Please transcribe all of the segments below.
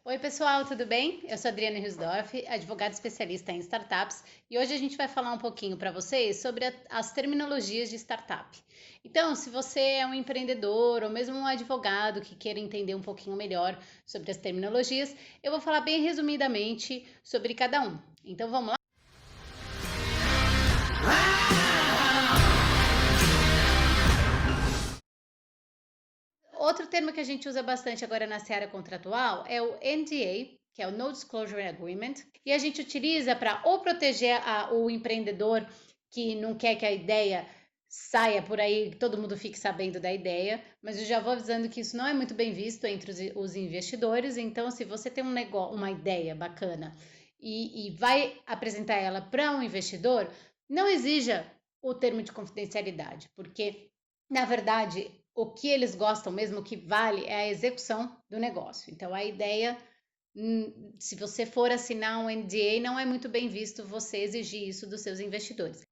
Oi, pessoal, tudo bem? Eu sou Adriana Riosdorf, advogada especialista em startups, e hoje a gente vai falar um pouquinho para vocês sobre as terminologias de startup. Então, se você é um empreendedor ou mesmo um advogado que queira entender um pouquinho melhor sobre as terminologias, eu vou falar bem resumidamente sobre cada um. Então, vamos lá? Outro termo que a gente usa bastante agora na seara contratual é o NDA, que é o No Disclosure Agreement, e a gente utiliza para ou proteger o empreendedor que não quer que a ideia saia por aí, que todo mundo fique sabendo da ideia, mas eu já vou avisando que isso não é muito bem visto entre os investidores, então se você tem uma ideia bacana e vai apresentar ela para um investidor, não exija o termo de confidencialidade, porque na verdade o que eles gostam mesmo, o que vale é a execução do negócio. Então, a ideia, se você for assinar um NDA, não é muito bem visto você exigir isso dos seus investidores.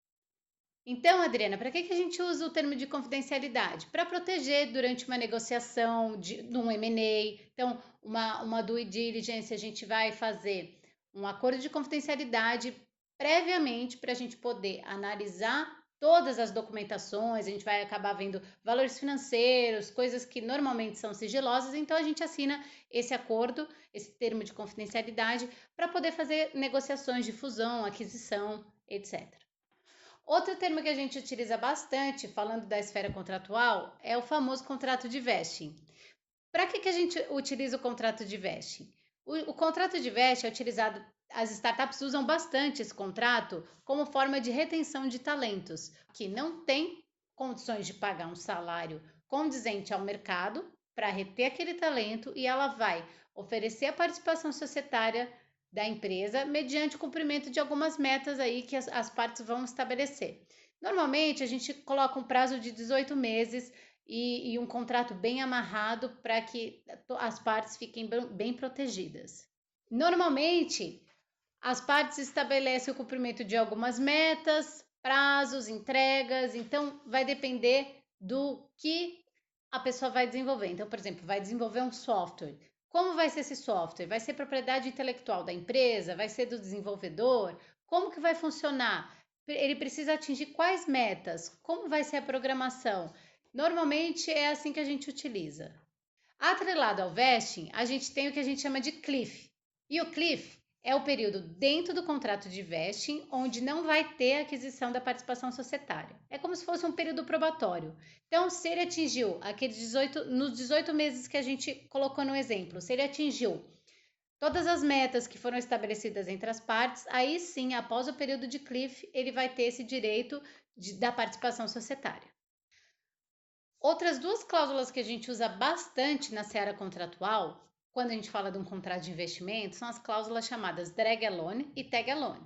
Então, Adriana, para que a gente usa o termo de confidencialidade? Para proteger durante uma negociação de um M&A. Então, uma due diligence, a gente vai fazer um acordo de confidencialidade previamente para a gente poder analisar todas as documentações, a gente vai acabar vendo valores financeiros, coisas que normalmente são sigilosas, então a gente assina esse acordo, esse termo de confidencialidade, para poder fazer negociações de fusão, aquisição, etc. Outro termo que a gente utiliza bastante, falando da esfera contratual, é o famoso contrato de vesting. Para que a gente utiliza o contrato de vesting? O contrato de vesting é utilizado, as startups usam bastante esse contrato como forma de retenção de talentos, que não tem condições de pagar um salário condizente ao mercado para reter aquele talento e ela vai oferecer a participação societária da empresa mediante o cumprimento de algumas metas aí que as partes vão estabelecer. Normalmente a gente coloca um prazo de 18 meses e um contrato bem amarrado para que as partes fiquem bem protegidas. Normalmente as partes estabelecem o cumprimento de algumas metas, prazos, entregas, então vai depender do que a pessoa vai desenvolver. Então, por exemplo, vai desenvolver um software. Como vai ser esse software? Vai ser propriedade intelectual da empresa? Vai ser do desenvolvedor? Como que vai funcionar? Ele precisa atingir quais metas? Como vai ser a programação? Normalmente é assim que a gente utiliza. Atrelado ao vesting, a gente tem o que a gente chama de cliff. E o cliff é o período dentro do contrato de vesting onde não vai ter aquisição da participação societária. É como se fosse um período probatório. Então, se ele atingiu aqueles 18, nos 18 meses que a gente colocou no exemplo, se ele atingiu todas as metas que foram estabelecidas entre as partes, aí sim, após o período de cliff, ele vai ter esse direito da participação societária. Outras duas cláusulas que a gente usa bastante na seara contratual, quando a gente fala de um contrato de investimento, são as cláusulas chamadas drag alone e tag alone.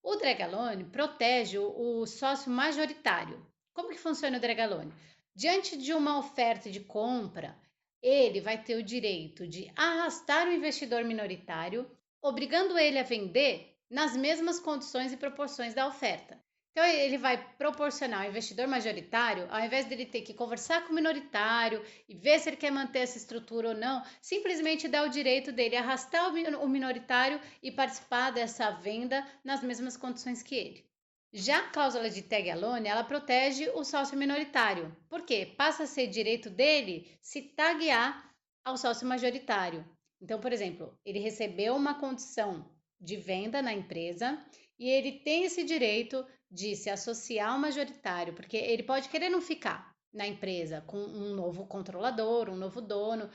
O drag alone protege o sócio majoritário. Como que funciona o drag alone? Diante de uma oferta de compra, ele vai ter o direito de arrastar o investidor minoritário, obrigando ele a vender nas mesmas condições e proporções da oferta. Então, ele vai proporcionar ao investidor majoritário, ao invés dele ter que conversar com o minoritário e ver se ele quer manter essa estrutura ou não, simplesmente dá o direito dele arrastar o minoritário e participar dessa venda nas mesmas condições que ele. Já a cláusula de tag alone, ela protege o sócio minoritário. Por quê? Passa a ser direito dele se taguear ao sócio majoritário. Então, por exemplo, ele recebeu uma condição de venda na empresa e ele tem esse direito de se associar ao majoritário, porque ele pode querer não ficar na empresa com um novo controlador, um novo dono,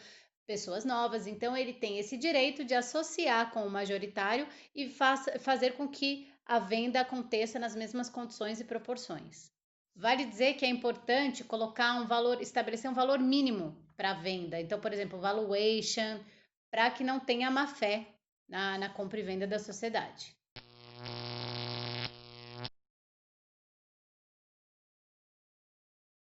pessoas novas. Então, ele tem esse direito de associar com o majoritário e fazer com que a venda aconteça nas mesmas condições e proporções. Vale dizer que é importante colocar um valor, estabelecer um valor mínimo para a venda. Então, por exemplo, valuation, para que não tenha má fé na compra e venda da sociedade.